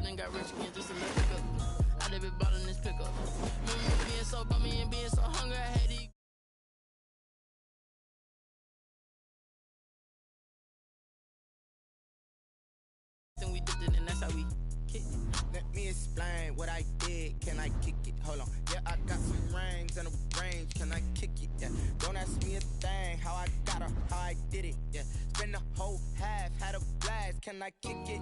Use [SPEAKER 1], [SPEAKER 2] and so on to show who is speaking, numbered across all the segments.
[SPEAKER 1] and got rich again just to make it up. I live it ballin' this pickup. Remember me being so bummy and being so hungry, I had to eat. Then we dipped it, and that's how we kicked it.
[SPEAKER 2] Let me explain what I did. Can I kick it? Hold on. Yeah, I got some rings and a range. Can I kick it? Yeah. Don't ask me a thing. How I got her, how I did it. Yeah. Spend the whole half, had a blast. Can I kick it?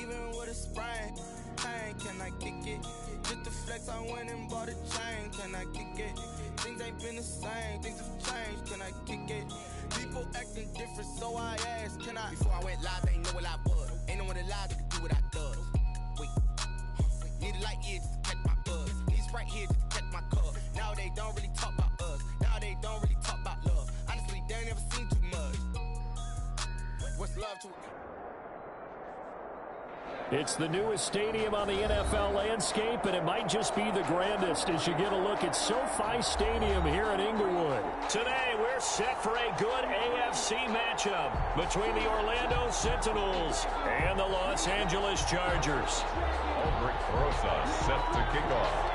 [SPEAKER 2] Even with a sprain. Pain, can I kick it? Just to flex, I went and bought a chain. Can I kick it? Things ain't been the same. Things have changed. Can I kick it? People acting different, so I asked, can I? Before I went live, they ain't know what I was. Ain't no one alive that could do what I does. Wait. Need a light year just to catch my buzz. Need a Sprite here just to catch my cup. Now they don't really talk about us. Now they don't really talk about love. Honestly, they ain't never seen too much. What's love to it?
[SPEAKER 3] It's the newest stadium on the NFL landscape, and it might just be the grandest as you get a look at SoFi Stadium here in Inglewood. Today, we're set for a good AFC matchup between the Orlando Sentinels and the Los Angeles Chargers.
[SPEAKER 4] Ulbrich Rosa set to kick off.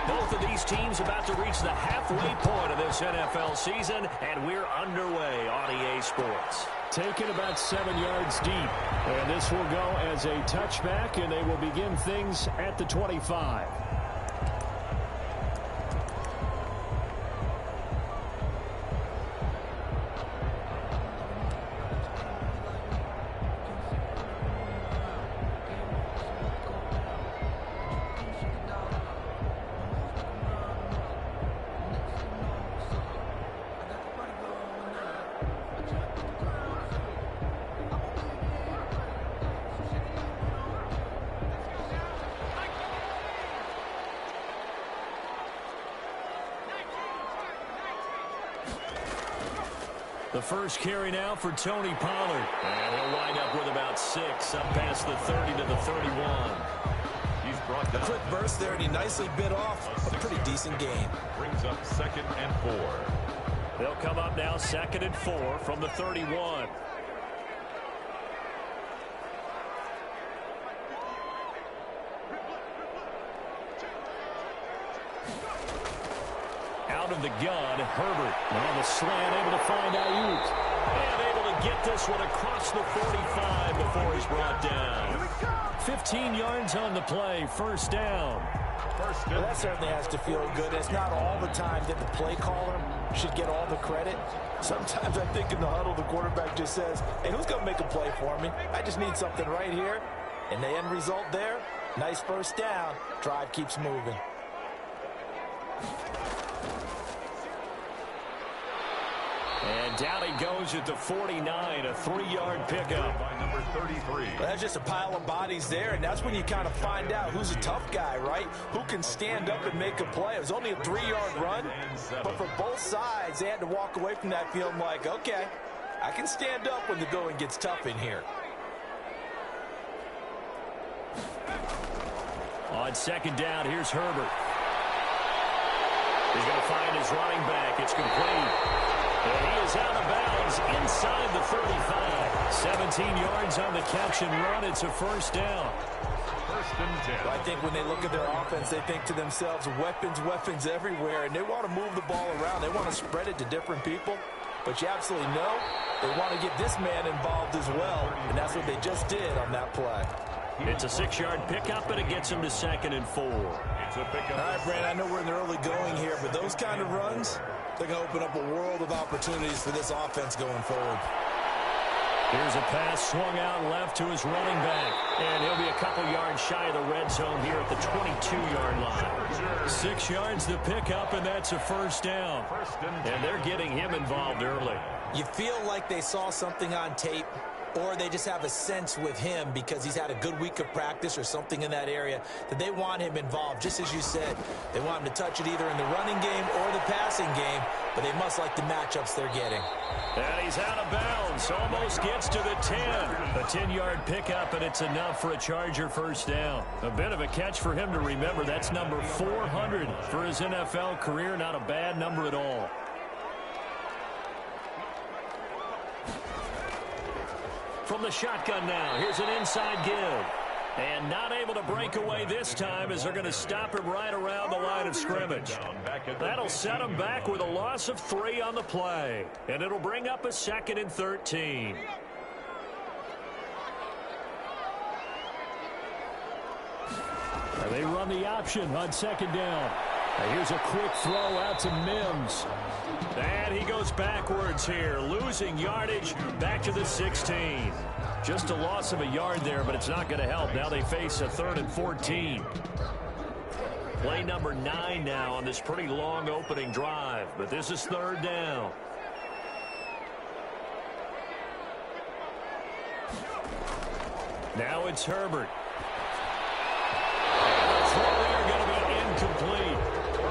[SPEAKER 3] Both of these teams about to reach the halfway point of this NFL season, and we're underway on EA Sports. Taken about 7 yards deep, and this will go as a touchback, and they will begin things at the 25. The first carry now for Tony Pollard. And he'll wind up with about 6 up past the 30 to the 31.
[SPEAKER 4] He's brought down.
[SPEAKER 5] A quick burst there, and he nicely bit off a pretty decent gain.
[SPEAKER 4] Brings up 2nd and 4.
[SPEAKER 3] They'll come up now 2nd and 4 from the 31. Out of the gun, Herbert on the slant, able to find Ayuk. And able to get this one across the 45 before he's brought down. 15 yards on the play, first down.
[SPEAKER 5] Well, that certainly has to feel good. It's not all the time that the play caller should get all the credit. Sometimes I think in the huddle, the quarterback just says, hey, who's going to make a play for me? I just need something right here. And the end result there, nice first down. Drive keeps moving.
[SPEAKER 3] And down he goes at the 49, a 3-yard pickup.
[SPEAKER 4] By number 33.
[SPEAKER 5] Well, that's just a pile of bodies there, and that's when you kind of find out who's a tough guy, right? Who can stand up and make a play. It was only a 3-yard run, but for both sides, they had to walk away from that feeling like, okay, I can stand up when the going gets tough in here.
[SPEAKER 3] On 2nd down, here's Herbert. He's going to find his running back. It's complete. And he is out of bounds inside the 35. 17 yards on the catch and run. It's a first down.
[SPEAKER 4] 1st and 10.
[SPEAKER 5] Well, I think when they look at their offense, they think to themselves, weapons, weapons everywhere. And they want to move the ball around. They want to spread it to different people. But you absolutely know they want to get this man involved as well. And that's what they just did on that play.
[SPEAKER 3] It's a 6-yard pickup, and it gets him to 2nd and 4.
[SPEAKER 4] It's a pickup.
[SPEAKER 5] All right, Brandon, I know we're in the early going here, but those kind of runs, they're going to open up a world of opportunities for this offense going forward.
[SPEAKER 3] Here's a pass swung out left to his running back. And he'll be a couple yards shy of the red zone here at the 22-yard line. 6 yards to pick up, and that's a first down. And they're getting him involved early.
[SPEAKER 5] You feel like they saw something on tape, or they just have a sense with him because he's had a good week of practice or something in that area that they want him involved. Just as you said, they want him to touch it either in the running game or the passing game, but they must like the matchups they're getting.
[SPEAKER 3] And he's out of bounds. Almost gets to the 10. A 10-yard pickup, and it's enough for a Charger first down. A bit of a catch for him to remember. That's number 400 for his NFL career. Not a bad number at all. From the shotgun now, here's an inside give. And not able to break away this time as they're going to stop him right around the line of scrimmage. That'll set him back with a loss of 3 on the play. And it'll bring up a 2nd and 13. And they run the option on 2nd down. And here's a quick throw out to Mims. And he goes backwards here, losing yardage back to the 16. Just a loss of a yard there, but it's not going to help. Now they face a 3rd and 14. Play number 9 now on this pretty long opening drive, but this is 3rd down. Now it's Herbert. Throw there going to be incomplete.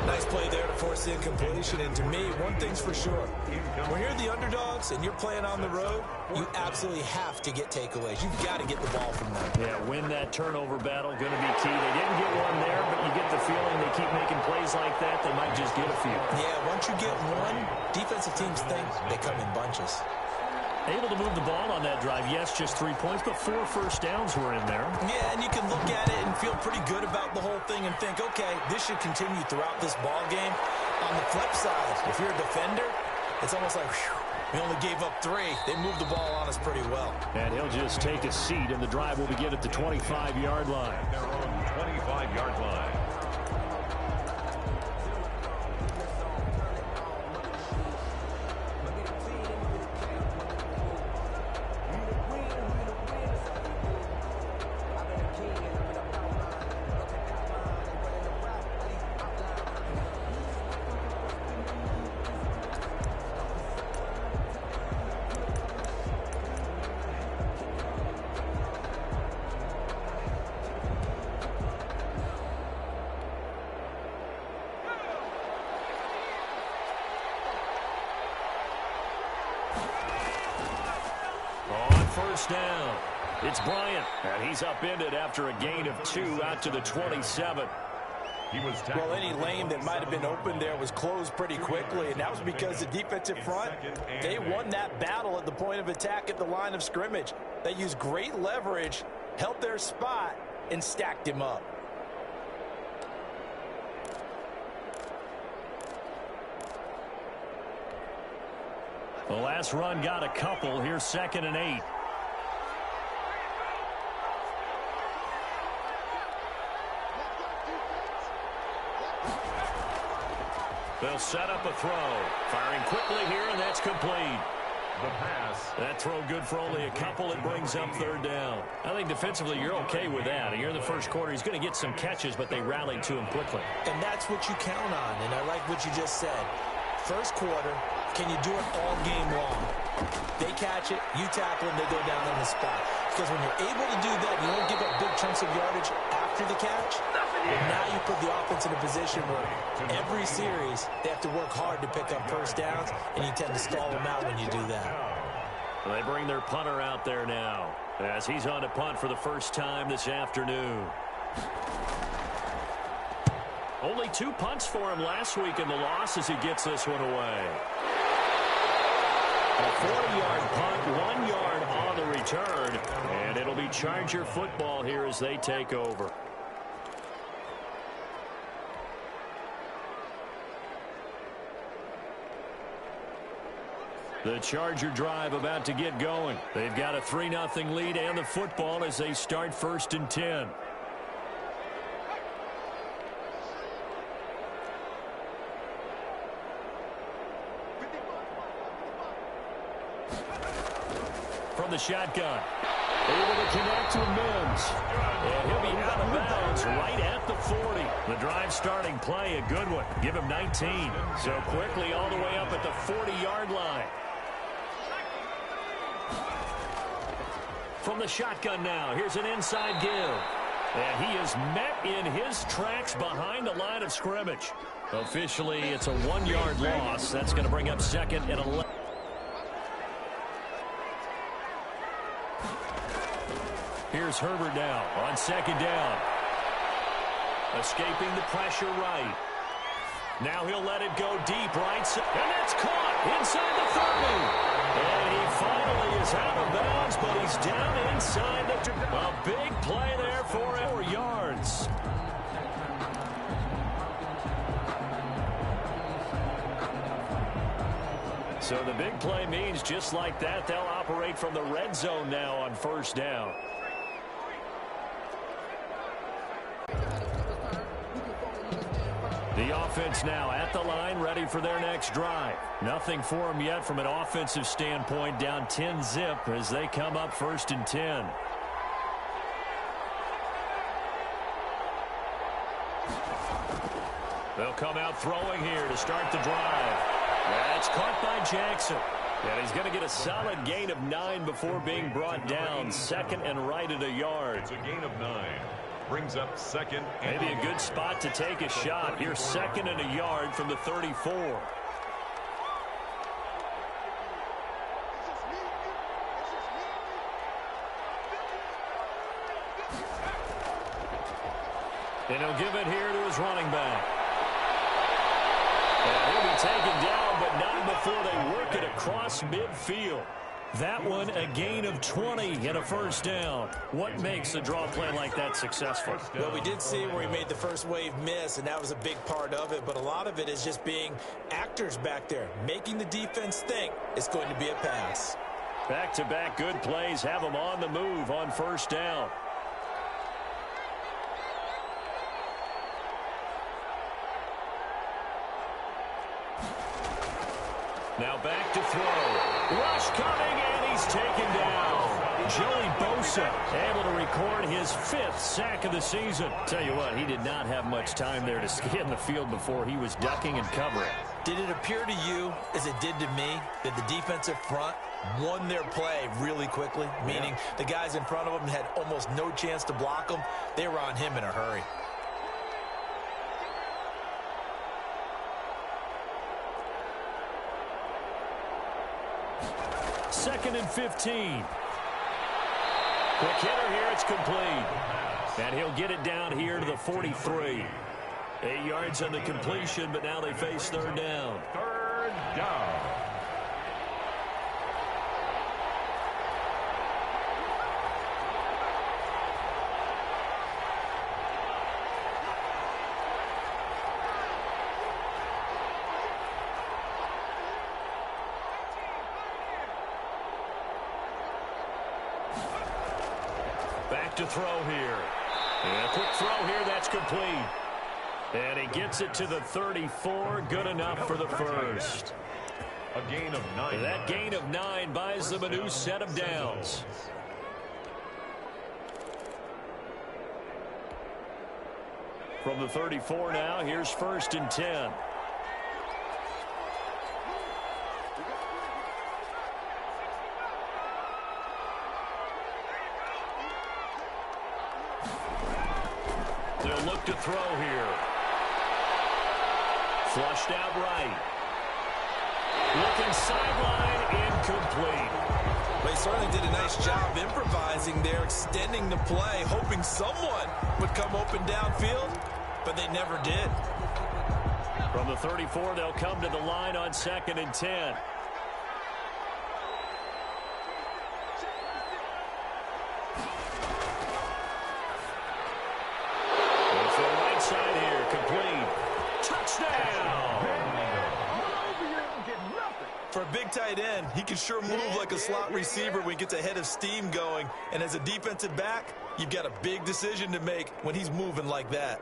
[SPEAKER 5] Nice play there to force the incompletion. And to me, one thing's for sure. When you're the underdogs and you're playing on the road, you absolutely have to get takeaways. You've got to get the ball from them.
[SPEAKER 3] Yeah, win that turnover battle, going to be key. They didn't get one there, but you get the feeling they keep making plays like that, they might just get a few.
[SPEAKER 5] Yeah, once you get one, defensive teams think they come in bunches.
[SPEAKER 3] Able to move the ball on that drive. Yes, just 3 points, but 4 first downs were in there.
[SPEAKER 5] Yeah, and you can look at it and feel pretty good about the whole thing and think, okay, this should continue throughout this ball game. On the flip side, if you're a defender, it's almost like, whew, we only gave up 3. They moved the ball on us pretty well.
[SPEAKER 3] And he'll just take a seat, and the drive will begin at the 25-yard line.
[SPEAKER 4] Their own 25-yard line.
[SPEAKER 3] First down. It's Bryant, and he's upended after a gain of 2 out to the 27.
[SPEAKER 5] Well, any lane that might have been open there was closed pretty quickly, and that was because the defensive front, they won that battle at the point of attack at the line of scrimmage. They used great leverage, held their spot, and stacked him up.
[SPEAKER 3] The last run got a couple. Here's 2nd and 8. They'll set up a throw. Firing quickly here, and that's complete.
[SPEAKER 4] The pass.
[SPEAKER 3] That throw good for only a couple. It brings up 3rd down. I think defensively you're okay with that. Here in the first quarter, he's going to get some catches, but they rallied to him quickly.
[SPEAKER 5] And that's what you count on, and I like what you just said. First quarter, can you do it all game long? They catch it, you tackle them, they go down on the spot. Because when you're able to do that, you don't give up big chunks of yardage after the catch. And now you put the offense in a position where every series they have to work hard to pick up first downs, and you tend to stall them out when you do that.
[SPEAKER 3] They bring their punter out there now as he's on to punt for the first time this afternoon. Only 2 punts for him last week in the loss as he gets this one away. A 40-yard punt, 1 yard on the return, and it'll be Charger football here as they take over. The Charger drive about to get going. They've got a 3-0 lead and the football as they start 1st and 10. From the shotgun. Able to connect to Mims. And he'll be out of bounds right at the 40. The drive starting play, a good one. Give him 19. So quickly all the way up at the 40-yard line. From the shotgun now, here's an inside give. And he is met in his tracks behind the line of scrimmage. Officially, it's a 1-yard loss. That's going to bring up 2nd and 11. Here's Herbert now on 2nd down. Escaping the pressure right. Now he'll let it go deep right. And that's caught inside the 30. And he finally is is out of bounds, but he's down inside the... A big play there for 4 yards. So the big play means just like that, they'll operate from the red zone now on first down. The offense now at the line, ready for their next drive. Nothing for them yet from an offensive standpoint, down 10-zip as they come up 1st and 10. They'll come out throwing here to start the drive. That's caught by Jackson. And he's going to get a solid gain of 9 before being brought down. 2nd and right at a yard.
[SPEAKER 4] It's a gain of 9. Brings up 2nd.
[SPEAKER 3] Maybe a good spot to take a shot. Here's 2nd and a yard from the 34. And he'll give it here to his running back. And he'll be taken down, but not before they work it across midfield. That one, a gain of 20 and a first down. What makes a draw play like that successful?
[SPEAKER 5] Well, we did see where he made the first wave miss, and that was a big part of it. But a lot of it is just being actors back there, making the defense think it's going to be a pass.
[SPEAKER 3] Back-to-back good plays have them on the move on first down. Now back to throw. Rush coming, and he's taken down. Joey Bosa able to record his 5th sack of the season. Tell you what, he did not have much time there to scan the field before he was ducking and covering.
[SPEAKER 5] Did it appear to you, as it did to me, that the defensive front won their play really quickly? Meaning the guys in front of them had almost no chance to block them. They were on him in a hurry.
[SPEAKER 3] Second and 15. Quick hitter here, it's complete. And he'll get it down here to the 43. 8 yards on the completion, but now they face 3rd down.
[SPEAKER 4] 3rd down.
[SPEAKER 3] Back to throw here. And a quick throw here, that's complete. And he gets it to the 34, good enough for the first.
[SPEAKER 4] A gain of 9.
[SPEAKER 3] That gain of 9 buys them a new set of downs. From the 34 now, here's 1st and 10. They'll look to throw here. Flushed out right. Looking sideline, incomplete.
[SPEAKER 5] They certainly did a nice job improvising there, extending the play, hoping someone would come open downfield, but they never did.
[SPEAKER 3] From the 34, they'll come to the line on 2nd and 10. It's the right side here, complete. Touchdown!
[SPEAKER 5] For a big tight end, he can sure move like a slot receiver when he gets a head of steam going. And as a defensive back, you've got a big decision to make when he's moving like that.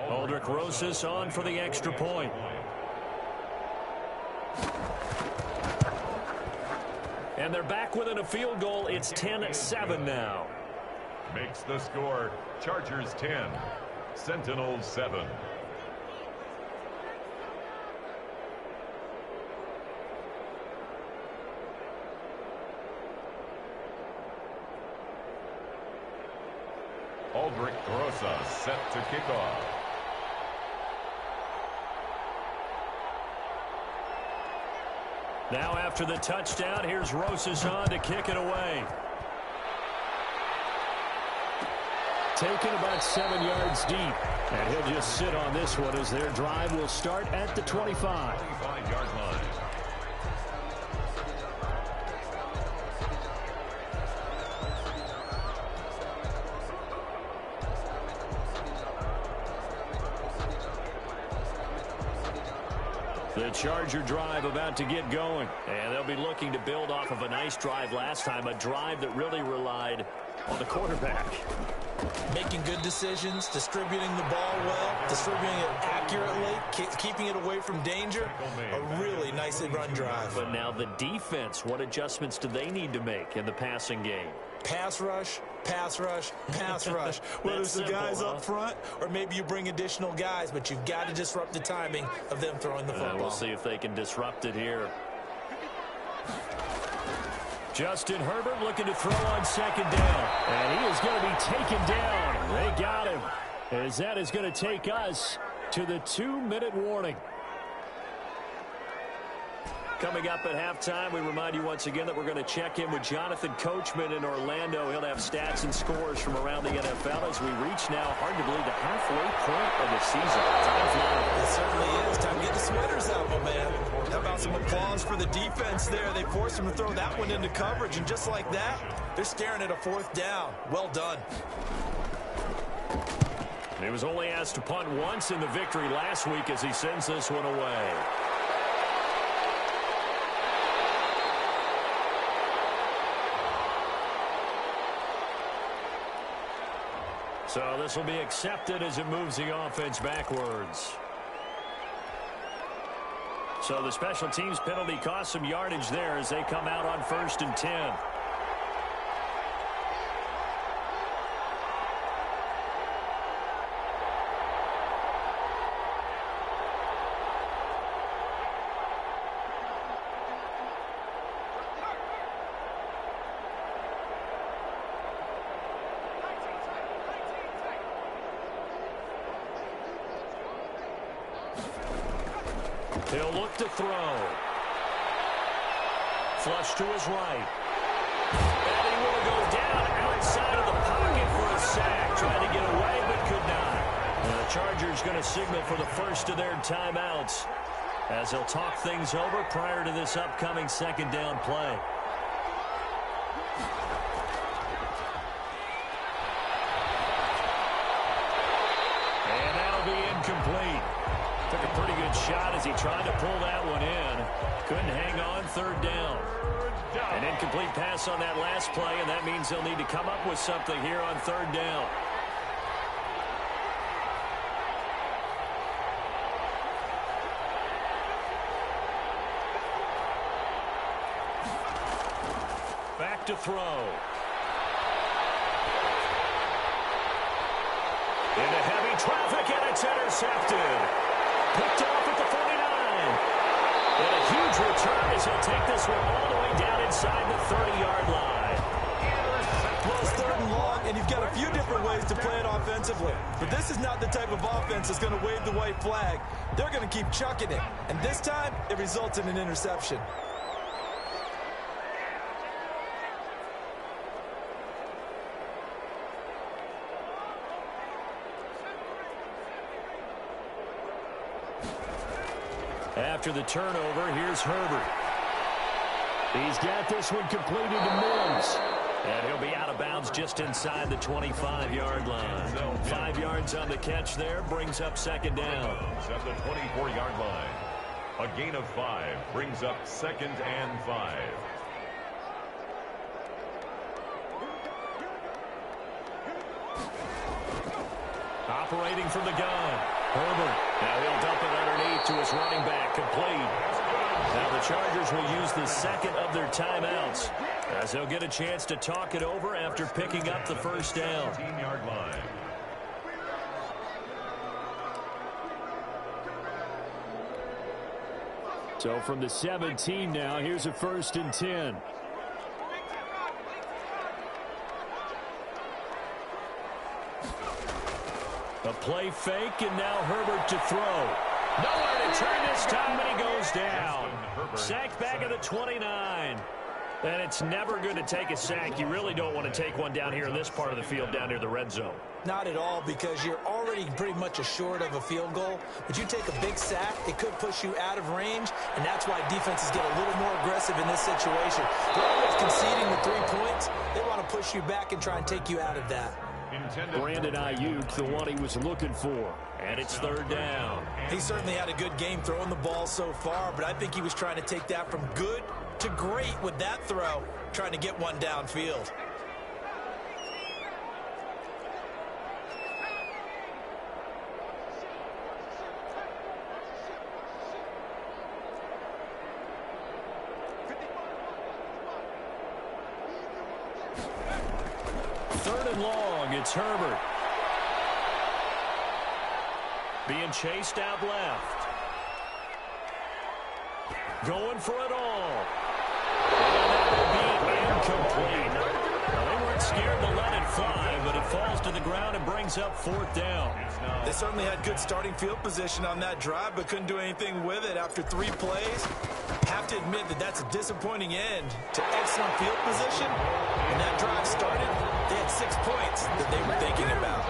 [SPEAKER 3] Aldrich Rosas on for the extra point. And they're back within a field goal. It's 10-7 now.
[SPEAKER 4] Makes the score Chargers 10, Sentinels 7. Aldrich Rosas set to kick off.
[SPEAKER 3] Now after the touchdown, here's Rosas on to kick it away. taken about 7 yards deep. And he'll just sit on this one as their drive will start at the 25.
[SPEAKER 4] 25-yard line.
[SPEAKER 3] The Charger drive about to get going. And they'll be looking to build off of a nice drive last time, a drive that really relied on the quarterback.
[SPEAKER 5] Making good decisions, distributing the ball well, distributing it accurately, keeping it away from danger. A really nicely run drive.
[SPEAKER 3] But now the defense, what adjustments do they need to make in the passing game?
[SPEAKER 5] Pass rush, pass rush, pass rush. Whether it's the guys up front or maybe you bring additional guys, but you've got to disrupt the timing of them throwing the football.
[SPEAKER 3] We'll see if they can disrupt it here. Justin Herbert looking to throw on second down. And he is going to be taken down. They got him. As that is going to take us to the 2-minute warning. Coming up at halftime, we remind you once again that we're going to check in with Jonathan Coachman in Orlando. He'll have stats and scores from around the NFL as we reach now, hard to believe, the halfway point of the season. Time flying.
[SPEAKER 5] It certainly is. Time to get the sweaters out, my man. How about some applause for the defense there? They forced him to throw that one into coverage, and just like that, they're staring at a 4th down. Well done.
[SPEAKER 3] He was only asked to punt once in the victory last week as he sends this one away. So this will be accepted as it moves the offense backwards. So the special teams penalty cost some yardage there as they come out on 1st and 10. He'll look to throw. Flush to his right. And he will go down outside of the pocket for a sack. Trying to get away, but could not. And the Chargers going to signal for the first of their timeouts as they'll talk things over prior to this upcoming 2nd down play. And that'll be incomplete. Took a pretty good shot as he tried to pull that one in. Couldn't hang on. 3rd down. An incomplete pass on that last play, and that means they'll need to come up with something here on 3rd down. Back to throw. Into heavy traffic, and it's intercepted. Picked off at the 49. And a huge return as he'll take this one all the way down inside the 30-yard line.
[SPEAKER 5] Well, it's 3rd and long, and you've got a few different ways to play it offensively. But this is not the type of offense that's going to wave the white flag. They're going to keep chucking it. And this time, it results in an interception.
[SPEAKER 3] After the turnover, here's Herbert. He's got this one completed to Mills. And he'll be out of bounds just inside the 25-yard line. 5 yards on the catch there, brings up 2nd down.
[SPEAKER 4] At the 24-yard line. A gain of 5 brings up 2nd and 5.
[SPEAKER 3] Operating from the gun. Herbert. Now he'll dump it underneath to his running back. Complete. Now the Chargers will use the 2nd of their timeouts as they'll get a chance to talk it over after picking up the 1st down.
[SPEAKER 4] 17-yard line.
[SPEAKER 3] So from the 17 now, here's a 1st and 10. A play fake, and now Herbert to throw. Nowhere to turn this time, and he goes down. Sacked back at the 29. And it's never good to take a sack. You really don't want to take one down here in this part of the field, down near the red zone.
[SPEAKER 5] Not at all, because you're already pretty much assured of a field goal. But you take a big sack, it could push you out of range, and that's why defenses get a little more aggressive in this situation. Rather than conceding the 3 points, they want to push you back and try and take you out of that.
[SPEAKER 3] Brandon Ayuk, the one he was looking for, and it's third down.
[SPEAKER 5] He certainly had a good game throwing the ball so far, but I think he was trying to take that from good to great with that throw, trying to get one downfield.
[SPEAKER 3] Third and long, it's Herbert. Being chased out left. Going for it all. And that will be incomplete. Well, they weren't scared to let it fly, but it falls to the ground and brings up fourth down.
[SPEAKER 5] They certainly had good starting field position on that drive, but couldn't do anything with it after 3 plays. Have to admit that that's a disappointing end to excellent field position. When that drive started, they had 6 points that they were thinking about.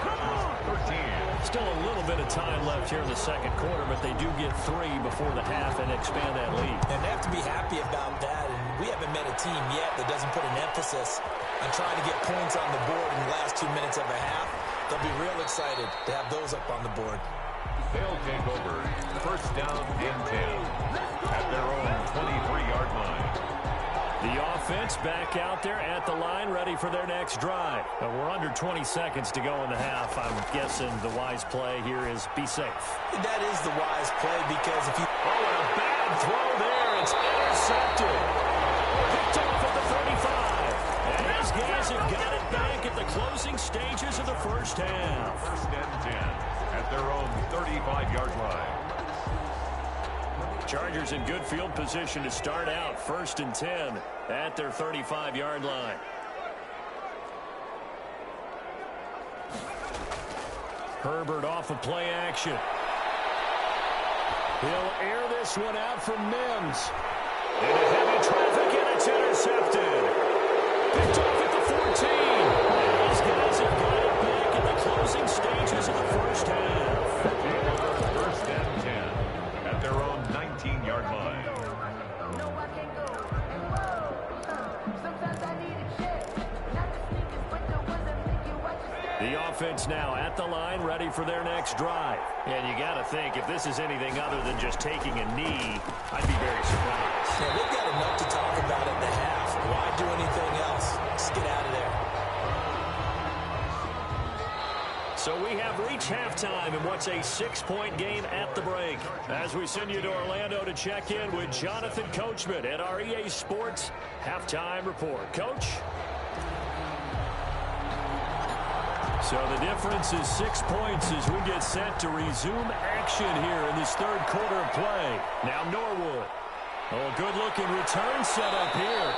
[SPEAKER 3] Still a little bit of time left here in the second quarter, but they do get 3 before the half and expand that lead.
[SPEAKER 5] And they have to be happy about that. And we haven't met a team yet that doesn't put an emphasis on trying to get points on the board in the last 2 minutes of a half. They'll be real excited to have those up on the board.
[SPEAKER 4] They'll take over first down and 10 at their own 23-yard line.
[SPEAKER 3] The offense back out there at the line, ready for their next drive. We're under 20 seconds to go in the half. I'm guessing the wise play here is be safe.
[SPEAKER 5] That is the wise play, because if you...
[SPEAKER 3] Oh, and a bad throw there. It's intercepted. Picked off at the 35. And these guys have got it back at the closing stages of the first half.
[SPEAKER 4] First and 10 at their own 35-yard line.
[SPEAKER 3] Chargers in good field position to start out. First and 10 at their 35-yard line. Herbert off of play action. He'll air this one out from Mims. Into heavy traffic, and it's intercepted. Picked off at the 14. And these guys have got it back in the closing stages of the first half.
[SPEAKER 4] First and 10 at their own 19-yard line.
[SPEAKER 3] The offense now at the line, ready for their next drive. And you got to think, if this is anything other than just taking a knee, I'd be very surprised.
[SPEAKER 5] Yeah, they've got enough to talk about at the half. Why do anything else? Just get out of there.
[SPEAKER 3] So we have reached halftime in what's a 6-point game at the break. As we send you to Orlando to check in with Jonathan Coachman at our EA Sports Halftime Report. Coach? So the difference is 6 points as we get set to resume action here in this third quarter of play. Now Norwood. Oh, good-looking return set up here.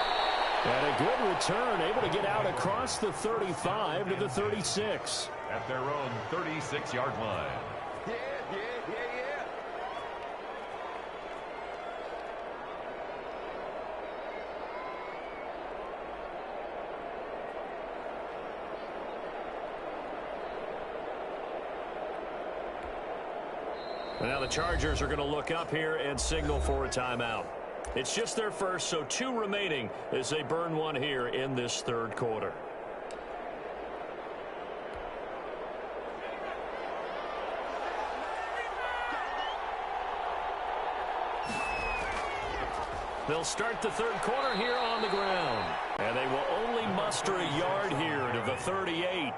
[SPEAKER 3] And a good return, able to get out across the 35 to the 36.
[SPEAKER 4] At their own 36-yard line.
[SPEAKER 2] Yeah.
[SPEAKER 3] Now the Chargers are going to look up here and signal for a timeout. It's just their first, so 2 remaining as they burn one here in this third quarter. They'll start the third quarter here on the ground. And they will only muster a yard here to the 38.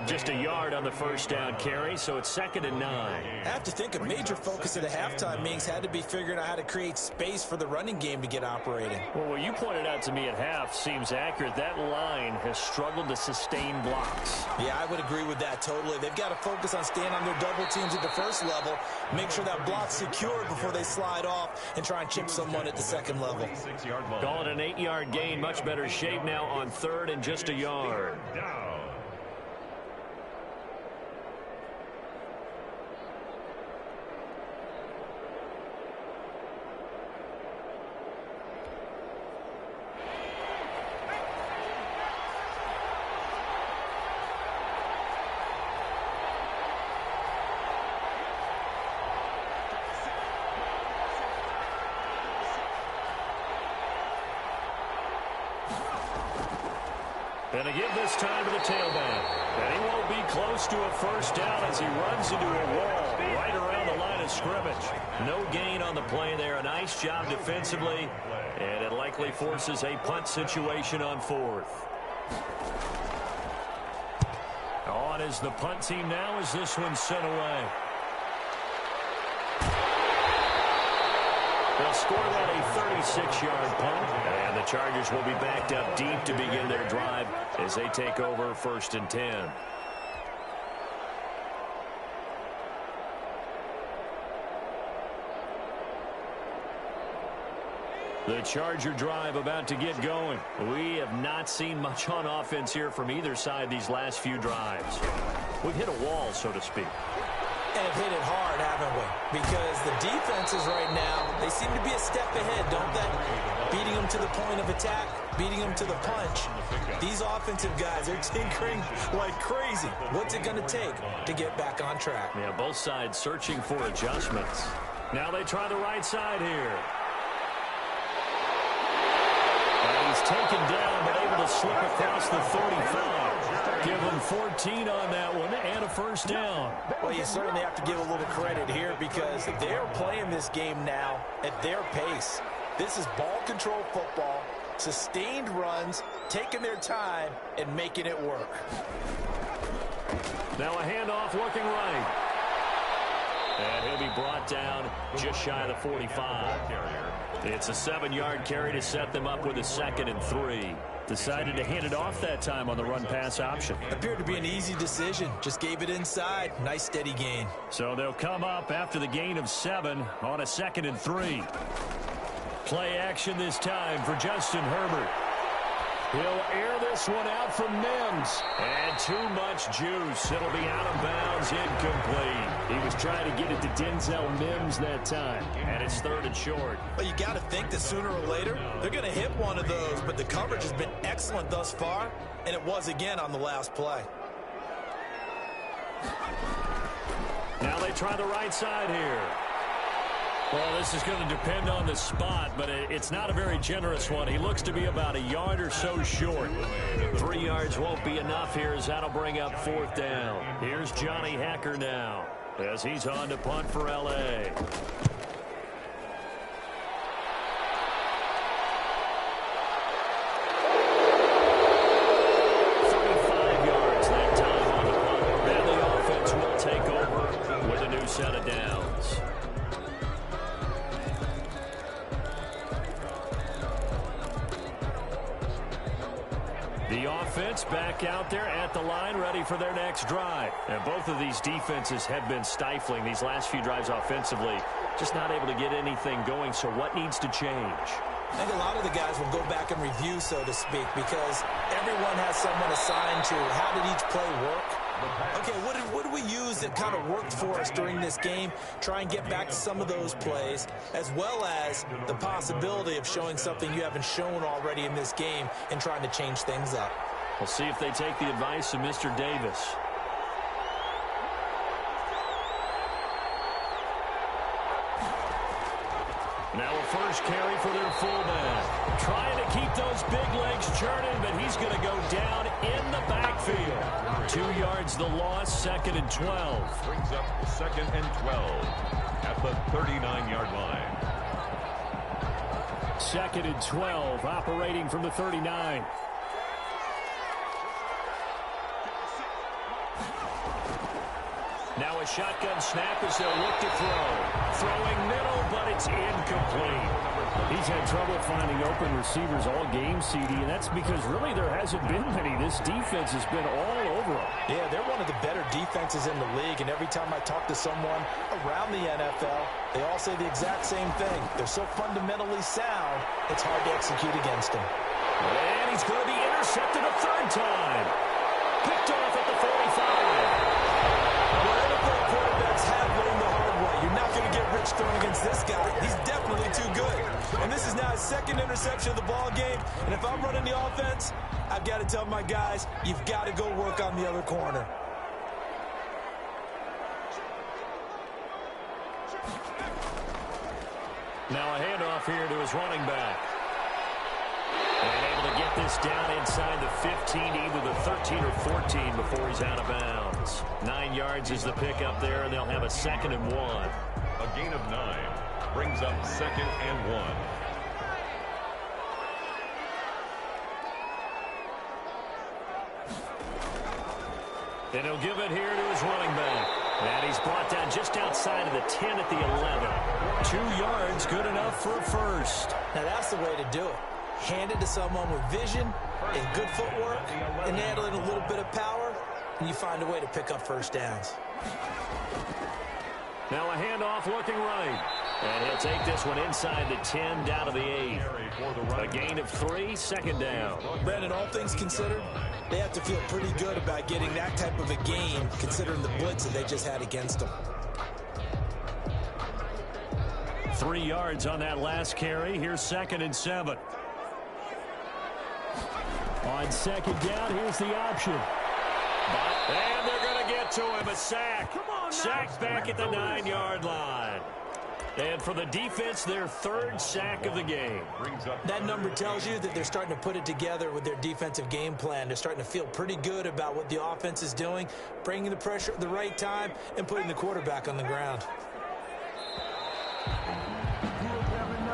[SPEAKER 3] Just a yard on the first down carry, so it's 2nd and 9.
[SPEAKER 5] I have to think a major focus of the halftime meetings had to be figuring out how to create space for the running game to get operating.
[SPEAKER 3] Well, what you pointed out to me at half seems accurate. That line has struggled to sustain blocks.
[SPEAKER 5] Yeah, I would agree with that totally. They've got to focus on staying on their double teams at the first level, make sure that block's secured before they slide off and try and chip someone at the second level.
[SPEAKER 3] Call it an 8-yard gain. Much better shape now on 3rd and just a yard. And to give this time to the tailback. And he won't be close to a first down as he runs into a wall right around the line of scrimmage. No gain on the play there. A nice job defensively. And it likely forces a punt situation on fourth. On is the punt team now as this one's sent away. They'll score that a 36-yard punt, and the Chargers will be backed up deep to begin their drive as they take over 1st and 10. The Charger drive about to get going. We have not seen much on offense here from either side these last few drives. We've hit a wall, so to speak.
[SPEAKER 5] And hit it hard, haven't we? Because the defenses right now, they seem to be a step ahead, don't they? Beating them to the point of attack, beating them to the punch. These offensive guys, they're tinkering like crazy. What's it going to take to get back on track?
[SPEAKER 3] Yeah, both sides searching for adjustments. Now they try the right side here. And he's taken down, but able to slip across the 35. Give them 14 on that one and a first down.
[SPEAKER 5] Well, you certainly have to give a little credit here because they're playing this game now at their pace. This is ball control football, sustained runs, taking their time, and making it work.
[SPEAKER 3] Now a handoff looking right. And he'll be brought down just shy of the 45. It's a 7-yard carry to set them up with a 2nd and 3. Decided to hand it off that time on the run-pass option.
[SPEAKER 5] Appeared to be an easy decision. Just gave it inside. Nice steady gain.
[SPEAKER 3] So they'll come up after the gain of 7 on a 2nd and 3. Play action this time for Justin Herbert. He'll air this one out from Mims. And too much juice. It'll be out of bounds, incomplete. He was trying to get it to Denzel Mims that time. And it's 3rd and short.
[SPEAKER 5] Well, you got to think that sooner or later, they're going to hit one of those. But the coverage has been excellent thus far. And it was again on the last play.
[SPEAKER 3] Now they try the right side here. Well, this is going to depend on the spot, but it's not a very generous one. He looks to be about a yard or so short. 3 yards won't be enough here as that'll bring up 4th down. Here's Johnny Hacker now as he's on to punt for L.A. Set of downs. The offense back out there at the line, ready for their next drive. And both of these defenses have been stifling these last few drives offensively. Just not able to get anything going, so what needs to change?
[SPEAKER 5] I think a lot of the guys will go back and review, so to speak, because everyone has someone assigned to how did each play work. Okay, what do we use that kind of worked for us during this game? Try and get back to some of those plays, as well as the possibility of showing something you haven't shown already in this game and trying to change things up.
[SPEAKER 3] We'll see if they take the advice of Mr. Davis. Now a first carry for their fullback. Trying to keep those big legs churning, but he's going to go down in the backfield. 2 yards the loss, 2nd and 12.
[SPEAKER 4] Brings up 2nd and 12 at the 39-yard line.
[SPEAKER 3] 2nd and 12, operating from the 39. Now a shotgun snap as they'll look to throw. Throwing middle, but it's incomplete. He's had trouble finding open receivers all game, CD, and that's because really there hasn't been many. This defense has been all over them.
[SPEAKER 5] Yeah, they're one of the better defenses in the league, and every time I talk to someone around the NFL, they all say the exact same thing. They're so fundamentally sound, it's hard to execute against them.
[SPEAKER 3] And he's going to be intercepted a 3rd time. Picked off at the 45.
[SPEAKER 5] Quarterbacks have learned the hard way. You're not going to get rich throwing against this guy. He's definitely too good. And this is now his 2nd interception of the ball game. And if I'm running the offense, I've got to tell my guys, you've got to go work on the other corner.
[SPEAKER 3] Now a handoff here to his running back. And able to get this down inside the 15, either the 13 or 14 before he's out of bounds. 9 yards is the pickup there, and they'll have a 2nd and 1.
[SPEAKER 4] A gain of 9 brings up 2nd and 1.
[SPEAKER 3] And he'll give it here to his running back. And he's brought down just outside of the 10 at the 11. 2 yards, good enough for a first.
[SPEAKER 5] Now that's the way to do it. Hand it to someone with vision and good footwork, and add in a little bit of power, and you find a way to pick up first downs.
[SPEAKER 3] Now a handoff looking right. And he'll take this one inside the 10 down to the 8. A gain of 3, 2nd down.
[SPEAKER 5] Brandon, all things considered, they have to feel pretty good about getting that type of a game, considering the blitz that they just had against them.
[SPEAKER 3] 3 yards on that last carry. Here's 2nd and 7. On 2nd down, here's the option. And they're going to get to him. A sack. Sacked back at the 9-yard line. And for the defense, their 3rd sack of the game.
[SPEAKER 5] That number tells you that they're starting to put it together with their defensive game plan. They're starting to feel pretty good about what the offense is doing, bringing the pressure at the right time, and putting the quarterback on the ground.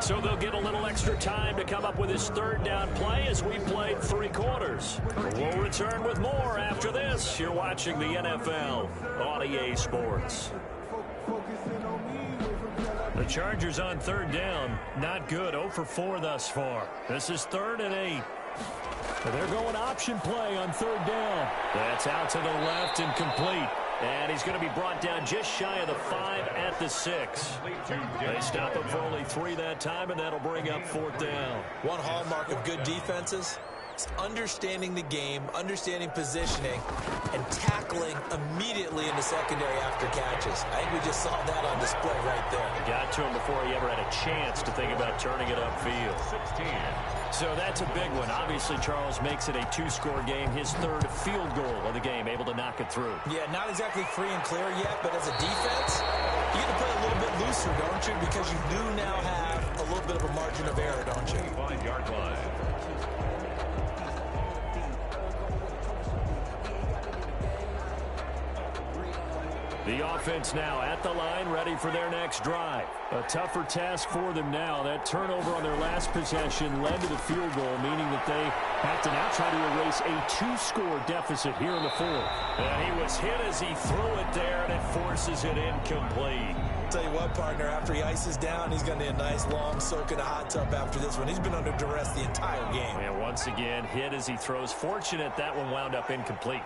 [SPEAKER 3] So they'll get a little extra time to come up with his 3rd down play as we played 3 quarters. We'll return with more after this. You're watching the NFL on EA Sports. The Chargers on 3rd down. Not good. 0 for 4 thus far. This is 3rd and 8. They're going option play on 3rd down. That's out to the left and complete. And he's going to be brought down just shy of the 5 at the 6. They stop him for only 3 that time, and that'll bring up 4th down.
[SPEAKER 5] One hallmark of good defenses is understanding the game, understanding positioning, and tackling immediately in the secondary after catches. I think we just saw that on display right there.
[SPEAKER 3] Got to him before he ever had a chance to think about turning it upfield.
[SPEAKER 4] 16.
[SPEAKER 3] So that's a big one. Obviously, Charles makes it a 2-score game. His 3rd field goal of the game, able to knock it through.
[SPEAKER 5] Yeah, not exactly free and clear yet, but as a defense, you get to play a little bit looser, don't you? Because you do now have a little bit of a margin of error, don't you?
[SPEAKER 4] 5-yard line.
[SPEAKER 3] The offense now at the line, ready for their next drive. A tougher task for them now. That turnover on their last possession led to the field goal, meaning that they have to now try to erase a 2-score deficit here in the 4th. And he was hit as he threw it there, and it forces it incomplete.
[SPEAKER 5] Tell you what, partner, after he ices down, he's going to need a nice long soak in a hot tub after this one. He's been under duress the entire game.
[SPEAKER 3] And once again, hit as he throws. Fortunate that one wound up incomplete.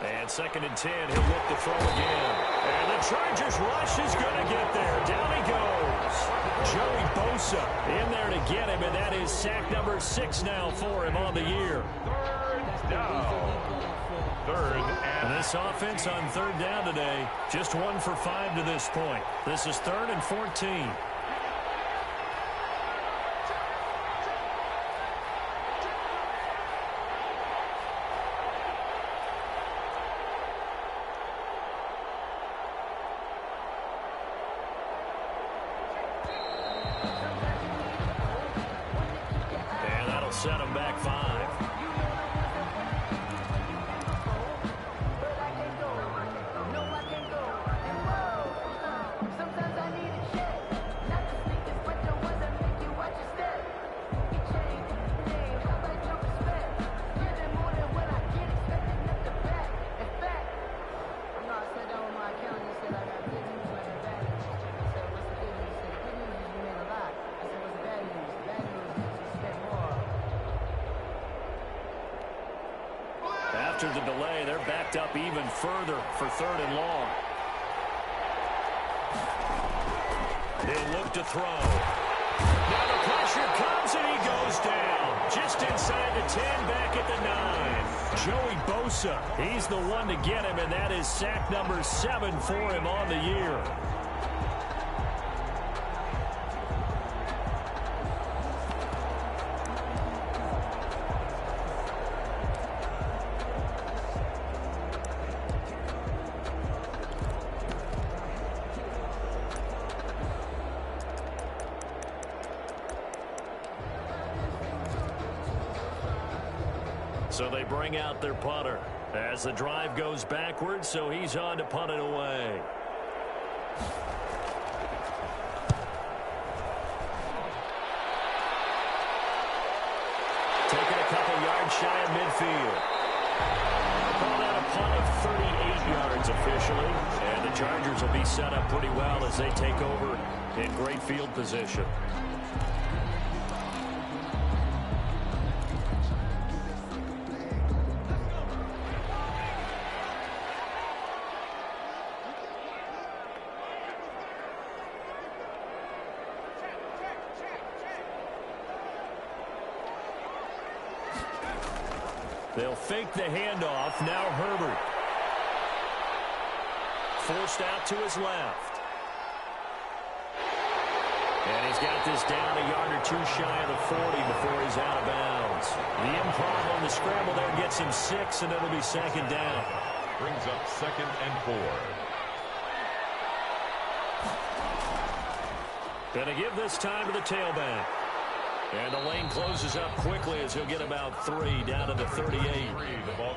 [SPEAKER 3] And 2nd and 10, he'll look to throw again. And the Chargers rush is going to get there. Down he goes. Joey Bosa in there to get him, and that is sack number 6 now for him on the year.
[SPEAKER 4] 3rd down. 3rd
[SPEAKER 3] and this offense on 3rd down today, just 1 for 5 to this point. This is 3rd and 14. Set him back 5. After the delay, they're backed up even further for 3rd and long. They'll look to throw. Now the pressure comes and he goes down. Just inside the 10, back at the 9. Joey Bosa, he's the one to get him, and that is sack number 7 for him on the year. So they bring out their punter as the drive goes backwards, so he's on to punt it away. Taking a couple yards shy of midfield. Call that a punt of 38 yards officially, and the Chargers will be set up pretty well as they take over in great field position. They'll fake the handoff. Now Herbert. Forced out to his left. And he's got this down a yard or two shy of the 40 before he's out of bounds. The improv on the scramble there gets him 6, and it'll be second down.
[SPEAKER 4] Brings up 2nd and 4.
[SPEAKER 3] Gonna give this time to the tailback. And the lane closes up quickly as he'll get about 3 down to the 38.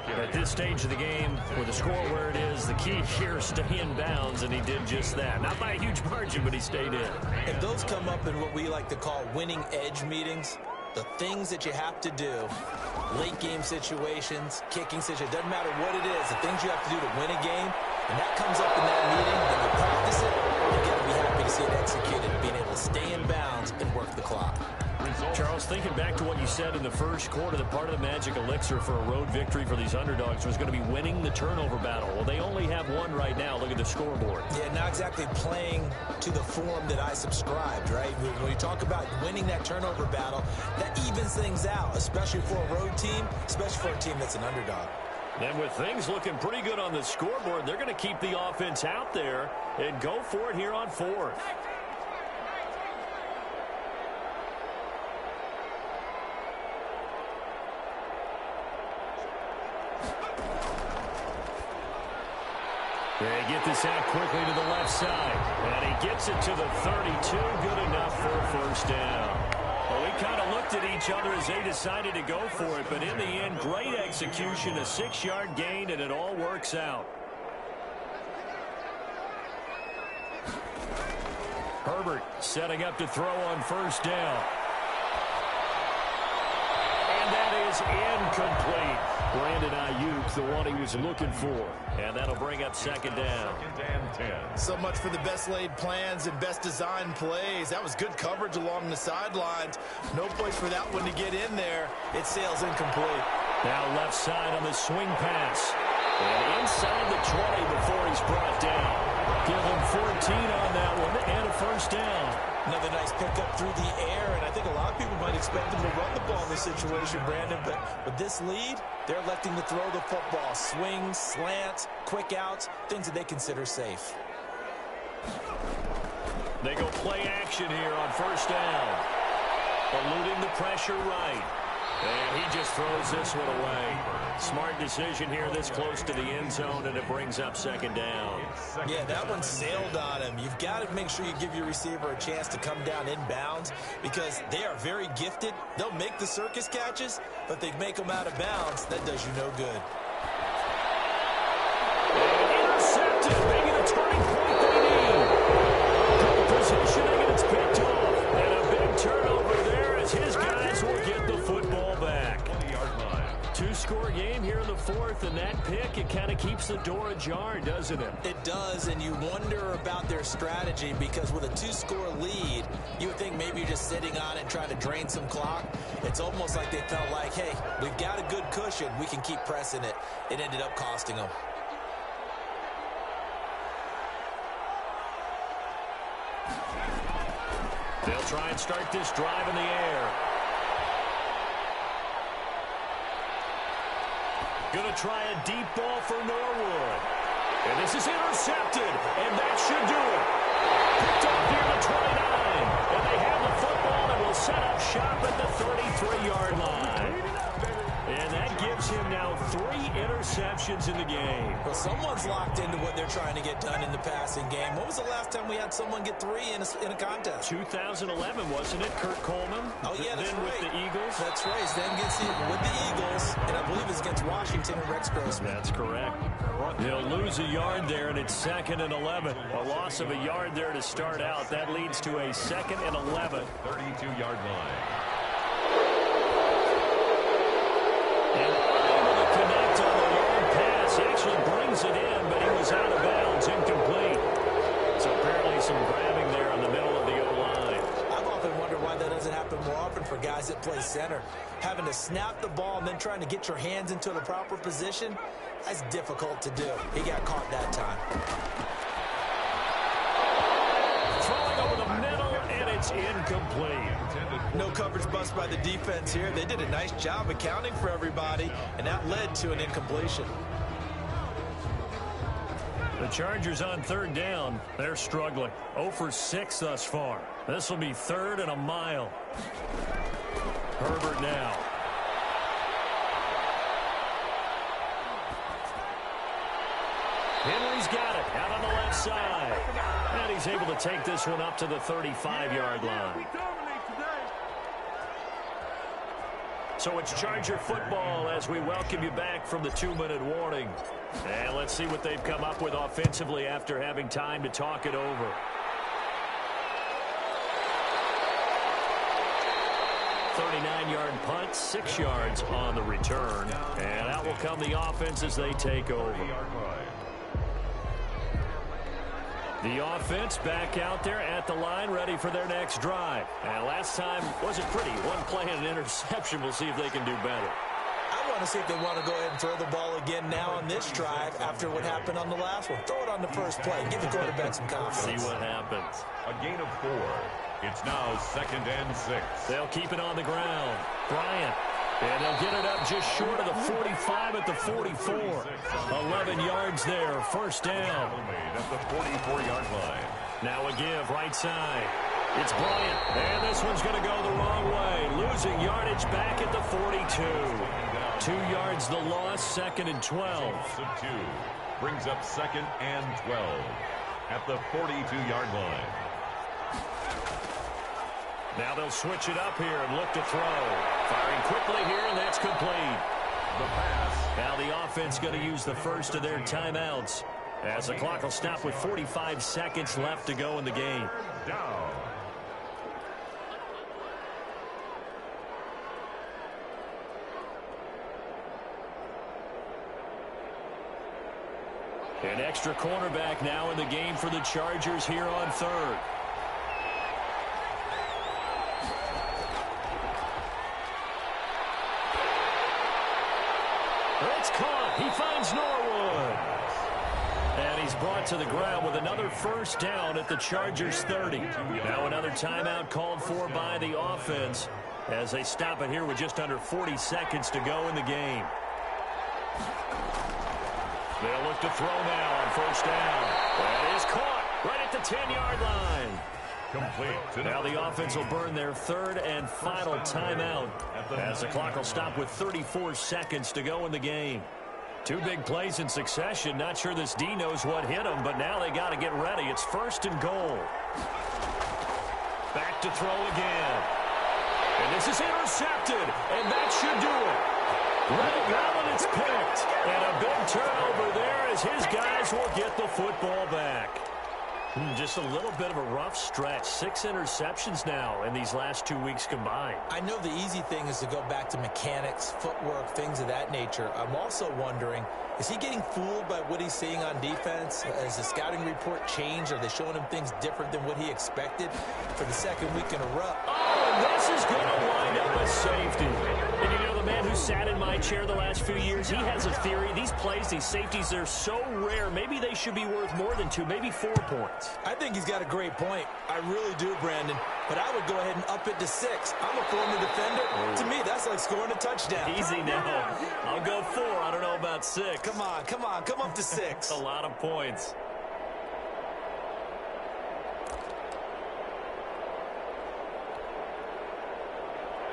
[SPEAKER 3] At this stage of the game, with the score where it is, the key here is stay in bounds, and he did just that. Not by a huge margin, but he stayed in.
[SPEAKER 5] If those come up in what we like to call winning edge meetings, the things that you have to do, late game situations, kicking situations, doesn't matter what it is, the things you have to do to win a game, and that comes up in that meeting, and you practice it, you got to be happy to see it executed, being able to stay in bounds and work the clock.
[SPEAKER 3] Charles, thinking back to what you said in the first quarter, that part of the magic elixir for a road victory for these underdogs was going to be winning the turnover battle. Well, they only have one right now. Look at the scoreboard.
[SPEAKER 5] Yeah, not exactly playing to the form that I subscribed, right? When you talk about winning that turnover battle, that evens things out, especially for a road team, especially for a team that's an underdog.
[SPEAKER 3] And with things looking pretty good on the scoreboard, they're going to keep the offense out there and go for it here on 4th. They get this out quickly to the left side. And he gets it to the 32. Good enough for a first down. Well, we kind of looked at each other as they decided to go for it. But in the end, great execution, a 6-yard gain, and it all works out. Herbert setting up to throw on first down. And that is incomplete. Brandon Ayuk, the one he was looking for. And that'll bring up second down.
[SPEAKER 4] 2nd and 10.
[SPEAKER 5] So much for the best laid plans and best designed plays. That was good coverage along the sidelines. No place for that one to get in there. It sails incomplete.
[SPEAKER 3] Now left side on the swing pass. And inside the 20 before he's brought down. Give him 14 on that one and a first down.
[SPEAKER 5] Another nice pickup through the air, and I think a lot of people might expect him to run the ball in this situation, Brandon, but with this lead, they're electing to throw the football. Swings, slants, quick outs, things that they consider safe.
[SPEAKER 3] They go play action here on first down. Eluding the pressure right. And he just throws this one away. Smart decision here this close to the end zone, and it brings up second down.
[SPEAKER 5] Yeah, that one sailed on him. You've got to make sure you give your receiver a chance to come down inbounds because they are very gifted. They'll make the circus catches, but they make them out of bounds. That does you no good.
[SPEAKER 3] Intercepted, making a turning point they need. Good positioning, and it's picked off. And a big turnover there as his guys will get the football back.
[SPEAKER 4] 20-yard line.
[SPEAKER 3] 2-score game here in the 4th, and that pick, it kind of keeps the door ajar, doesn't it?
[SPEAKER 5] It does, and you wonder about their strategy because with a 2-score lead, you would think maybe you're just sitting on it and trying to drain some clock. It's almost like they felt like, hey, we've got a good cushion. We can keep pressing it. It ended up costing them.
[SPEAKER 3] They'll try and start this drive in the air. Going to try a deep ball for Norwood. And this is intercepted, and that should do it. Picked up near the 29, and they have the football and will set up shop at the 33-yard line. And that gives him now 3 interceptions in the game.
[SPEAKER 5] Well, someone's locked into what they're trying to get done in the passing game. When was the last time we had someone get 3 in a contest?
[SPEAKER 3] 2011, wasn't it? Kurt Coleman?
[SPEAKER 5] Oh, yeah, that's
[SPEAKER 3] then
[SPEAKER 5] right.
[SPEAKER 3] with the Eagles?
[SPEAKER 5] That's right. Then gets it with the Eagles, and I believe it's against Washington and Rex Grossman.
[SPEAKER 3] That's correct. He'll lose a yard there, and it's 2nd and 11. A loss of a yard there to start out. That leads to a 2nd and 11.
[SPEAKER 4] 32-yard line.
[SPEAKER 3] And able to connect on the long pass. He actually brings it in, but he was out of bounds, incomplete. So apparently some grabbing there in the middle of the O-line.
[SPEAKER 5] I've often wondered why that doesn't happen more often for guys that play center. Having to snap the ball and then trying to get your hands into the proper position, that's difficult to do. He got caught that time.
[SPEAKER 3] Throwing over the middle, and it's incomplete.
[SPEAKER 5] No coverage bust by the defense here. They did a nice job accounting for everybody, and that led to an incompletion.
[SPEAKER 3] The Chargers on 3rd down. They're struggling. 0 for 6 thus far. This will be 3rd and a mile. Herbert now. Henry's got it out on the left side. And he's able to take this one up to the 35-yard line. So it's Charger football as we welcome you back from the 2-minute warning. And let's see what they've come up with offensively after having time to talk it over. Yard punt, 6 yards on the return. And out will come the offense as they take over. The offense back out there at the line, ready for their next drive. And last time wasn't pretty. One play and an interception. We'll see if they can do better.
[SPEAKER 5] I want to see if they want to go ahead and throw the ball again now on this drive after what happened on the last one. Throw it on the first play. Give the quarterback some confidence.
[SPEAKER 3] See what happens.
[SPEAKER 4] A gain of 4. It's now 2nd and 6.
[SPEAKER 3] They'll keep it on the ground. Bryant. And they'll get it up just short of the 45 at the 44. 11 yards there. First down.
[SPEAKER 4] At the 44-yard line.
[SPEAKER 3] Now a give right side. It's Bryant. And this one's going to go the wrong way. Losing yardage back at the 42. 2 yards the loss. 2nd and 12.
[SPEAKER 4] So 2 brings up 2nd and 12 at the 42-yard line.
[SPEAKER 3] Now they'll switch it up here and look to throw. Firing quickly here, and that's complete.
[SPEAKER 4] The pass.
[SPEAKER 3] Now the offense going to use the first of their timeouts as the clock will stop with 45 seconds left to go in the game.
[SPEAKER 4] Down.
[SPEAKER 3] An extra cornerback now in the game for the Chargers here on 3rd. It's caught. He finds Norwood. And he's brought to the ground with another first down at the Chargers 30. Now another timeout called for by the offense as they stop it here with just under 40 seconds to go in the game. They'll look to throw now on first down. That is caught right at the 10-yard line.
[SPEAKER 4] Complete.
[SPEAKER 3] Now the offense will burn their 3rd and final timeout as the clock will stop with 34 seconds to go in the game. 2 big plays in succession. Not sure this D knows what hit him, but now they got to get ready. It's 1st and goal. Back to throw again. And this is intercepted, and that should do it. Right now, and it's picked. And a big turnover there as his guys will get the football back. Just a little bit of a rough stretch. 6 interceptions now in these last 2 weeks combined.
[SPEAKER 5] I know the easy thing is to go back to mechanics, footwork, things of that nature. I'm also wondering, is he getting fooled by what he's seeing on defense? Has the scouting report changed? Are they showing him things different than what he expected for the 2nd week in a row?
[SPEAKER 3] Oh, this is going to wind up a safety. And you know, the man who sat in my chair the last few years, he has a theory. These plays, these safeties, they're so rare. Maybe they should be worth more than 2, maybe 4 points.
[SPEAKER 5] I think he's got a great point. I really do, Brandon. But I would go ahead and up it to 6. I'm a former defender. To me, that's like scoring a touchdown.
[SPEAKER 3] Easy now. I'll go 4. I don't know about 6.
[SPEAKER 5] Come on. Come up to 6.
[SPEAKER 3] A lot of points.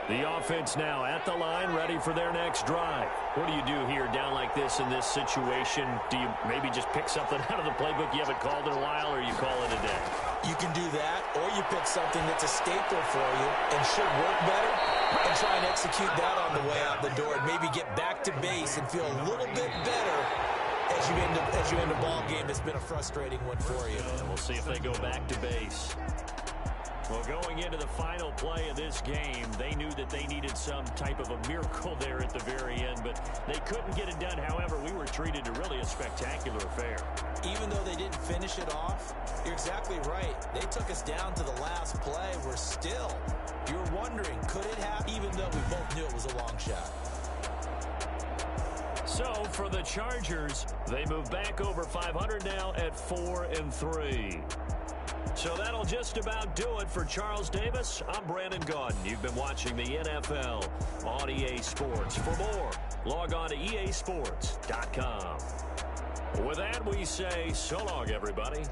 [SPEAKER 3] The offense now at the line, ready for their next drive. What do you do here down like this in this situation? Do you maybe just pick something out of the playbook you haven't called in a while, or you call it a day?
[SPEAKER 5] You can do that, or you pick something that's a staple for you and should work better, and try and execute that on the way out the door, and maybe get back to base and feel a little bit better as you end a ball game that's been a frustrating one for you.
[SPEAKER 3] And we'll see if they go back to base. Well, going into the final play of this game, they knew that they needed some type of a miracle there at the very end, but they couldn't get it done. However, we were treated to really a spectacular affair.
[SPEAKER 5] Even though they didn't finish it off, you're exactly right. They took us down to the last play. You're wondering, could it happen? Even though we both knew it was a long shot.
[SPEAKER 3] So for the Chargers, they move back over 500 now at 4-3. So that'll just about do it for Charles Davis. I'm Brandon Gaudin. You've been watching the NFL on EA Sports. For more, log on to easports.com. With that, we say so long, everybody.